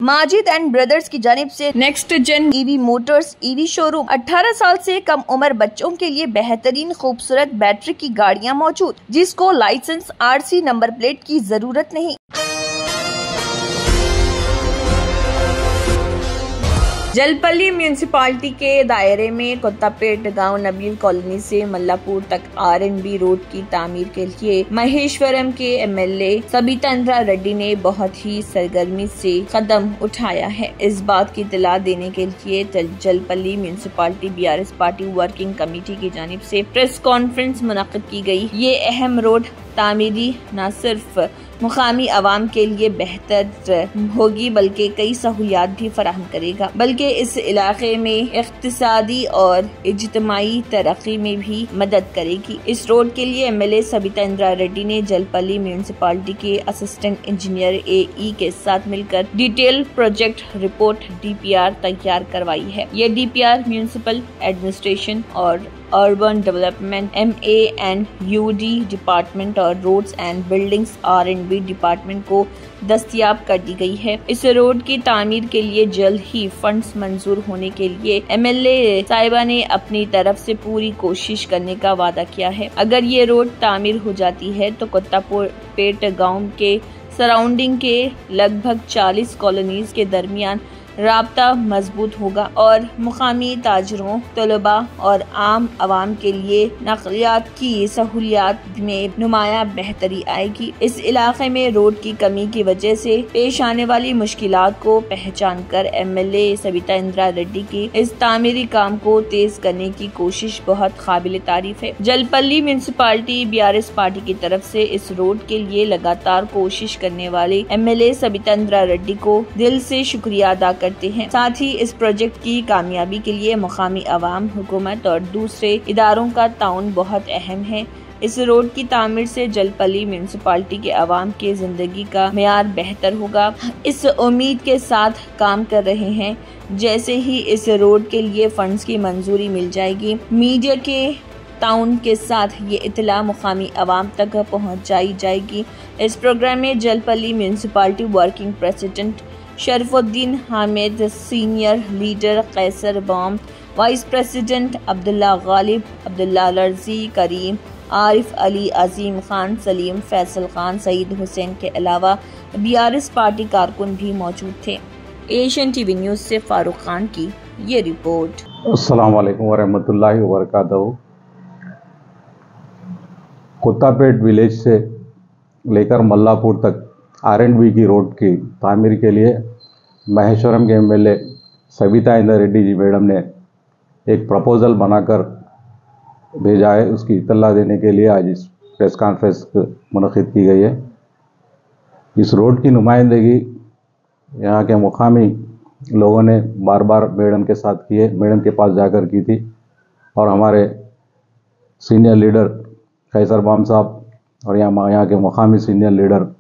Majid and brothers की जानिब से next gen EV motors EV showroom 18 साल से कम उम्र बच्चों के लिए बेहतरीन खूबसूरत बैटरी की गाड़ियां मौजूद, जिसको लाइसेंस आरसी नंबर प्लेट की जरूरत नहीं। जलपल्ली म्यूनिसिपालिटी के दायरे में कोत्तापेट गांव नबील कॉलोनी से मल्लापुर तक R&B रोड की तामीर के लिए महेश्वरम के एमएलए सबिता इंद्रा रेड्डी ने बहुत ही सरगर्मी से कदम उठाया है। इस बात की इत्तला देने के लिए Jalpally municipality BRS party working committee की जानिब से प्रेस कॉन्फ्रेंस मुनक्किद की गई। ये अहम रोड तामीरी न सिर्फ मुकामी आवाम के लिए बेहतर होगी बल्कि कई सहूलियात भी फराहम करेगा, बल्कि इस इलाके में इक्तिसादी और इज्तिमाई तरक्की में भी मदद करेगी। इस रोड के लिए एमएलए सबिता इंद्रा रेड्डी ने जलपल्ली म्यूनिसिपालिटी के असिस्टेंट इंजीनियर AE के साथ मिलकर डिटेल प्रोजेक्ट रिपोर्ट DPR तैयार करवाई है। ये DPR म्यूनिसिपल एडमिनिस्ट्रेशन और अर्बन डेवलपमेंट MANUD डिपार्टमेंट और roads and buildings R&B department को दस्तयाब कर दी गई है। इस रोड की तामीर के लिए जल्द ही फंड्स मंजूर होने के लिए एमएलए साहिबा ने अपनी तरफ से पूरी कोशिश करने का वादा किया है। अगर ये रोड तामीर हो जाती है तो कोत्तापेट गांव के सराउंडिंग के लगभग 40 कॉलोनीज के दरमियान राब्ता मजबूत होगा और मुकामी ताजरों, तलबा और आम आवाम के लिए नकलियात की सहूलियात में नुमाया बेहतरी आएगी। इस इलाके में रोड की कमी की वजह से पेश आने वाली मुश्किलात को पहचान कर एमएलए सबिता इंद्रा रेड्डी की इस तामीरी काम को तेज करने की कोशिश बहुत काबिल तारीफ है। जलपल्ली म्यूनिसिपालिटी BRS पार्टी की तरफ से इस रोड के लिए लगातार कोशिश करने वाले एमएलए सबिता इंद्रा रेड्डी को दिल से शुक्रिया अदा करते हैं। साथ ही इस प्रोजेक्ट की कामयाबी के लिए मुकामी अवाम, हुकूमत और दूसरे इदारों का ताउन बहुत अहम है। इस रोड की तामीर से जलपल्ली म्यूनिसिपालिटी के अवाम के जिंदगी का मेयार बेहतर होगा। इस उम्मीद के साथ काम कर रहे हैं। जैसे ही इस रोड के लिए फंड्स की मंजूरी मिल जाएगी, मीडिया के ताउन के साथ ये इत्तला मुकामी अवाम तक पहुँचाई जाएगी। इस प्रोग्राम में Jalpally municipality working president Sharfuddin Hamid, senior leader Qaiser बॉम, वाइस प्रेसिडेंट अब्दुल्ला गालिब, अब्दुल्ला लर्जी, करीम, आरिफ अली, अजीम खान, सलीम, फैसल खान, सईद हुसैन के अलावा BRS पार्टी कारकुन भी मौजूद थे। एशियन TV न्यूज़ से फारूक खान की ये रिपोर्ट। अस्सलाम वालेकुम वरहमतुल्लाहि वबरकातुहू। कोत्तापेट विलेज से लेकर मल्लापुर तक R&B की रोड की तामीर के लिए महेश्वरम के एमएलए सबिता इंद्रा रेड्डी जी मैडम ने एक प्रपोज़ल बनाकर भेजा है। उसकी इत्तला देने के लिए आज इस प्रेस कॉन्फ्रेंस मुनक़िद की गई है। इस रोड की नुमाइंदगी यहाँ के मुकामी लोगों ने बार बार मैडम के साथ की है, मैडम के पास जाकर की थी और हमारे सीनियर लीडर कैसर बाम साहब और यहाँ के मुकामी सीनियर लीडर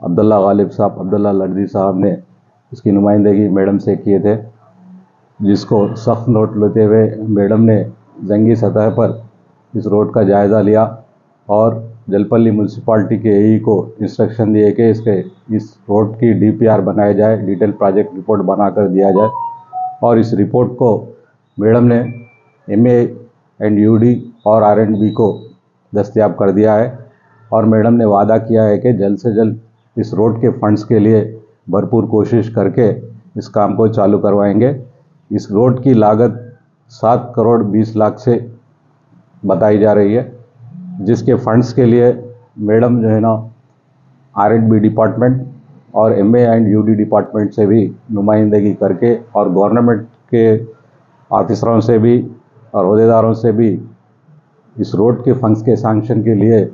अब्दुल्ला गालिब साहब, अब्दुल्ला लर्जी साहब ने इसकी नुमाइंदगी मैडम से किए थे, जिसको सख्त नोट लेते हुए मैडम ने जंगी सतह पर इस रोड का जायज़ा लिया और जलपल्ली म्यूनिसिपालिटी के AE को इंस्ट्रक्शन दिए कि इस रोड की DPR बनाया जाए, डिटेल प्रोजेक्ट रिपोर्ट बनाकर दिया जाए। और इस रिपोर्ट को मैडम ने MANUD और R&B को दस्तयाब कर दिया है और मैडम ने वादा किया है कि जल्द से जल्द इस रोड के फंड्स के लिए भरपूर कोशिश करके इस काम को चालू करवाएंगे। इस रोड की लागत 7 करोड़ 20 लाख से बताई जा रही है, जिसके फंड्स के लिए मैडम जो है ना R&B डिपार्टमेंट और MANUD डिपार्टमेंट से भी नुमाइंदगी करके और गवर्नमेंट के ऑफिसरों से भी और अहदेदारों से भी इस रोड के फंड्स के सैंक्शन के लिए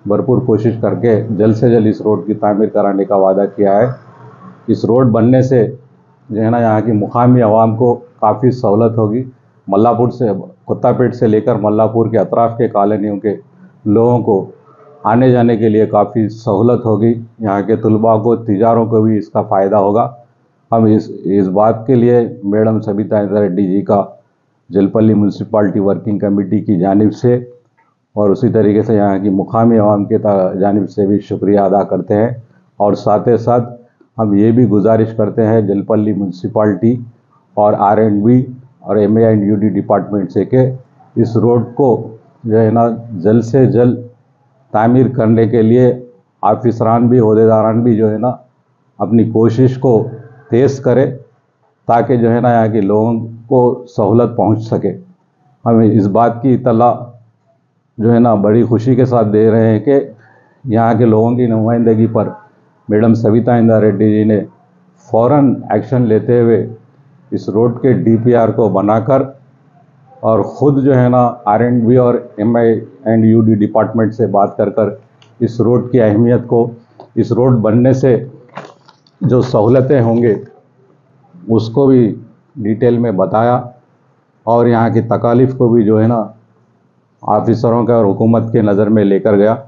भरपूर कोशिश करके जल्द से जल्द इस रोड की तामीर कराने का वादा किया है। इस रोड बनने से जो है ना यहाँ की मुकामी आवाम को काफ़ी सहूलत होगी। मल्लापुर से, कोत्तापेट से लेकर मल्लापुर के अतराफ़ के कॉलोनियों के लोगों को आने जाने के लिए काफ़ी सहूलत होगी। यहाँ के तलबा को, तिजारों को भी इसका फ़ायदा होगा। हम इस बात के लिए मैडम सबिता इंद्रा रेड्डी जी का जलपल्ली म्यूनिसिपालिटी वर्किंग कमेटी की जानिब से और उसी तरीके से यहाँ की मुकामी आवाम के जानिब से भी शुक्रिया अदा करते हैं और साथ ही साथ हम ये भी गुजारिश करते हैं जलपल्ली म्यूनसिपाल्टी और R&B और MANUD डिपार्टमेंट से कि इस रोड को जो है ना जल्द से जल्द तामीर करने के लिए ऑफिसरान भी ओहदेदारान भी जो है ना अपनी कोशिश को तेज़ करे, ताकि जो है ना यहाँ के लोगों को सहूलत पहुँच सके। हमें इस बात की इत्तला जो है ना बड़ी खुशी के साथ दे रहे हैं कि यहाँ के लोगों की नुमाइंदगी पर मैडम सविता इंदिरा रेड्डी जी ने फ़ौरन एक्शन लेते हुए इस रोड के DPR को बनाकर और ख़ुद जो है ना R&B और MANUD डिपार्टमेंट से बात कर इस रोड की अहमियत को, इस रोड बनने से जो सहूलतें होंगे उसको भी डिटेल में बताया और यहाँ की तकालीफ को भी जो है ना ऑफिसरों के और हुकूमत के नज़र में लेकर गया।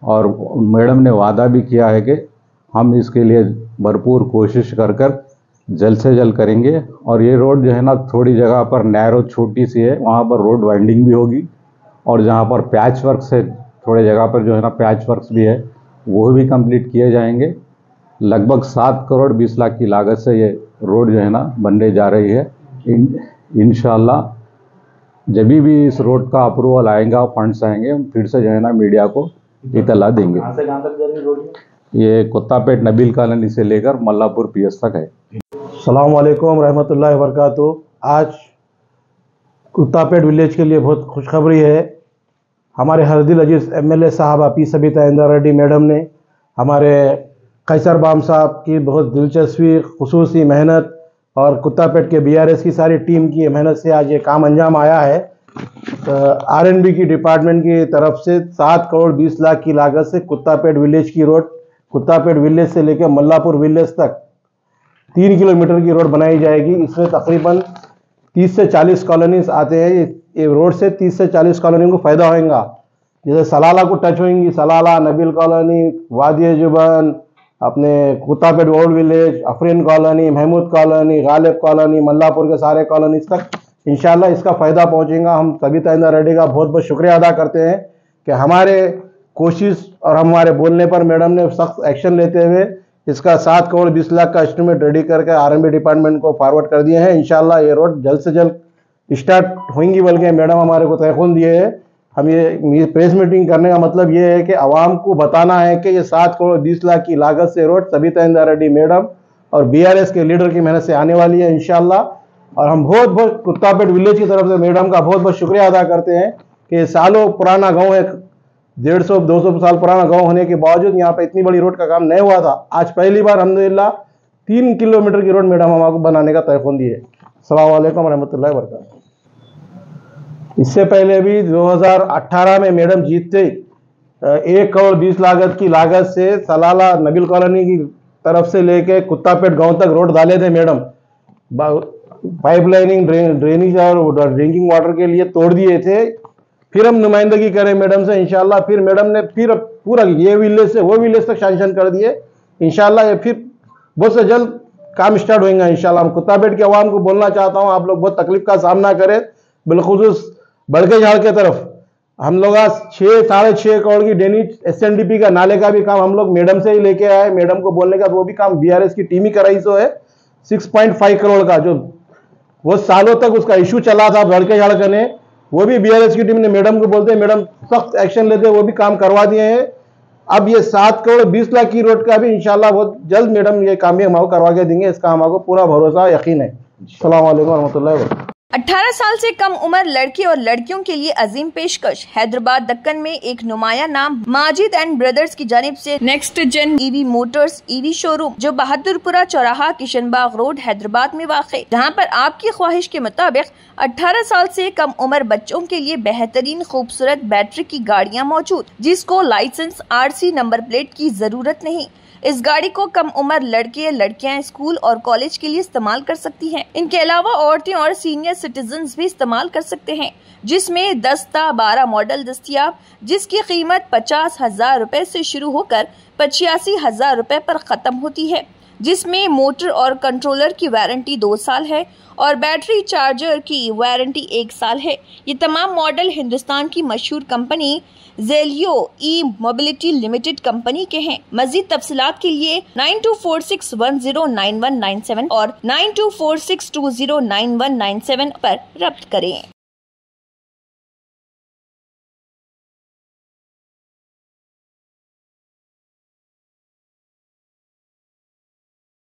और मैडम ने वादा भी किया है कि हम इसके लिए भरपूर कोशिश कर जल्द से जल्द करेंगे। और ये रोड जो है ना थोड़ी जगह पर नैरो छोटी सी है, वहाँ पर रोड वाइंडिंग भी होगी और जहाँ पर पैच वर्क से थोड़े जगह पर जो है ना पैच वर्क्स भी है वो भी कंप्लीट किए जाएंगे। लगभग 7 करोड़ 20 लाख की लागत से ये रोड जो है ना बनने जा रही है। इंशाल्लाह जब भी इस रोड का अप्रूवल आएगा, फंड्स आएंगे, हम फिर से जो है ना मीडिया को इतला देंगे। कहाँ से कहाँ तक जा रही रोड? ये कुत्तापेट नबील कॉलोनी से लेकर मल्लापुर PS तक है। अस्सलाम वालेकुम रहमतुल्लाहि व बरकातुहू। आज कुत्तापेट विलेज के लिए बहुत खुशखबरी है। हमारे हरदिल अजीज MLA साहबा P सबिता इंदिरा रेड्डी मैडम ने हमारे कैसर बाम साहब की बहुत दिलचस्पी, खुसूसी मेहनत और कुत्तापेट के BRS की सारी टीम की मेहनत से आज ये काम अंजाम आया है। R&B की डिपार्टमेंट की तरफ से 7 करोड़ 20 लाख की लागत से कुत्तापेट विलेज की रोड, कुत्तापेट विलेज से लेकर मल्लापुर विलेज तक 3 किलोमीटर की रोड बनाई जाएगी। इसमें तकरीबन 30 से 40 कॉलोनीज आते हैं। ये रोड से 30 से 40 कॉलोनी को फ़ायदा होगा। जैसे सलाला को टच होंगी, सलाला, नबील कॉलोनी, वादी जुबान, अपने Kuttapet old village, Afreen colony, Mahmood colony, Ghalib colony, Mallapur के सारे कॉलोनीज तक इंशाल्लाह इसका फ़ायदा पहुंचेगा। हम सबिता इंदिरा रेड्डी का बहुत बहुत शुक्रिया अदा करते हैं कि हमारे कोशिश और हमारे बोलने पर मैडम ने सख्त एक्शन लेते हुए इसका 7 करोड़ 20 लाख का एस्टिमेट रेडी करके R&B डिपार्टमेंट को फॉरवर्ड कर दिए हैं। इंशाल्लाह ये रोड जल्द से जल्द स्टार्ट होंगी, बल्कि मैडम हमारे को तयखुन दिए हैं। हम ये प्रेस मीटिंग करने का मतलब ये है कि आवाम को बताना है कि ये 7 करोड़ 20 लाख की लागत से रोड सबिता इंदिरा रेड्डी मैडम और BRS के लीडर की मेहनत से आने वाली है इंशाल्लाह। और हम बहुत बहुत कुत्तापेट विलेज की तरफ से मैडम का बहुत बहुत शुक्रिया अदा करते हैं कि सालों पुराना गाँव है, 150-200 साल पुराना गांव होने के बावजूद यहाँ पे इतनी बड़ी रोड का काम नहीं हुआ था। आज पहली बार अल्हम्दुलिल्लाह 3 किलोमीटर की रोड मैडम हमको बनाने का तयखुन दी है। अस्सलाम वालेकुम रहमतुल्लाहि व बरकातुहू। इससे पहले भी 2018 में मैडम जीतते 1 करोड़ 20 लागत की लागत से सलाला नबील कॉलोनी की तरफ से लेके कुत्तापेट गाँव तक रोड डाले थे मैडम। पाइपलाइनिंग, ड्रेनेज और ड्रिंकिंग वाटर के लिए तोड़ दिए थे। फिर हम नुमाइंदगी करें मैडम से इंशाल्लाह। फिर मैडम ने फिर पूरा ये विलेज से वो विलेज तक सैंक्शन कर दिए। इंशाल्लाह ये फिर बहुत से जल्द काम स्टार्ट होएगा इंशाल्लाह। हम कुत्तापेट के अवाम को बोलना चाहता हूँ, आप लोग बहुत तकलीफ का सामना करें, बिलखुसूस बड़के झाड़ के तरफ हम लोग आज 6-6.5 करोड़ की ड्रेनेज SNDP का नाले का भी काम हम लोग मैडम से ही लेके आए। मैडम को बोलने का वो भी काम BRS की टीम ही कराई सो है। 6.5 करोड़ का जो वो सालों तक उसका इशू चला था बड़के झाड़ करने, वो भी BRS की टीम ने मैडम को बोलते हैं, मैडम सख्त एक्शन लेते हैं, वो भी काम करवा दिए हैं। अब ये 7 करोड़ 20 लाख की रोड का भी इंशाल्लाह बहुत जल्द मैडम ये काम भी हमको करवा के देंगे। इसका हमको पूरा भरोसा यकीन है। अस्सलाम वालेकुम रहमतुल्लाहि व बरकातुहू। 18 साल से कम उम्र लड़के और लड़कियों के लिए अजीम पेशकश। हैदराबाद दक्कन में एक नुमाया नाम माजिद एंड ब्रदर्स की जानिब से next gen EV motors EV showroom जो बहादुरपुरा चौराहा किशनबाग रोड हैदराबाद में वाक़, जहां पर आपकी ख्वाहिश के मुताबिक 18 साल से कम उम्र बच्चों के लिए बेहतरीन खूबसूरत बैटरी की गाड़ियां मौजूद, जिसको लाइसेंस RC नंबर प्लेट की जरूरत नहीं। इस गाड़ी को कम उम्र लड़के लड़कियां स्कूल और कॉलेज के लिए इस्तेमाल कर सकती हैं। इनके अलावा औरतें और सीनियर सिटीजन्स भी इस्तेमाल कर सकते हैं, जिसमें 10-12 मॉडल दस्तियाब, जिसकी कीमत 50,000 रुपए से शुरू होकर 85,000 रुपए पर खत्म होती है। जिसमें मोटर और कंट्रोलर की वारंटी 2 साल है और बैटरी चार्जर की वारंटी 1 साल है। ये तमाम मॉडल हिंदुस्तान की मशहूर कंपनी जेलियो ई मोबिलिटी लिमिटेड कंपनी के हैं। मजीद तफसीलात के लिए 9246109197 और 9246209197 पर रब्त करें।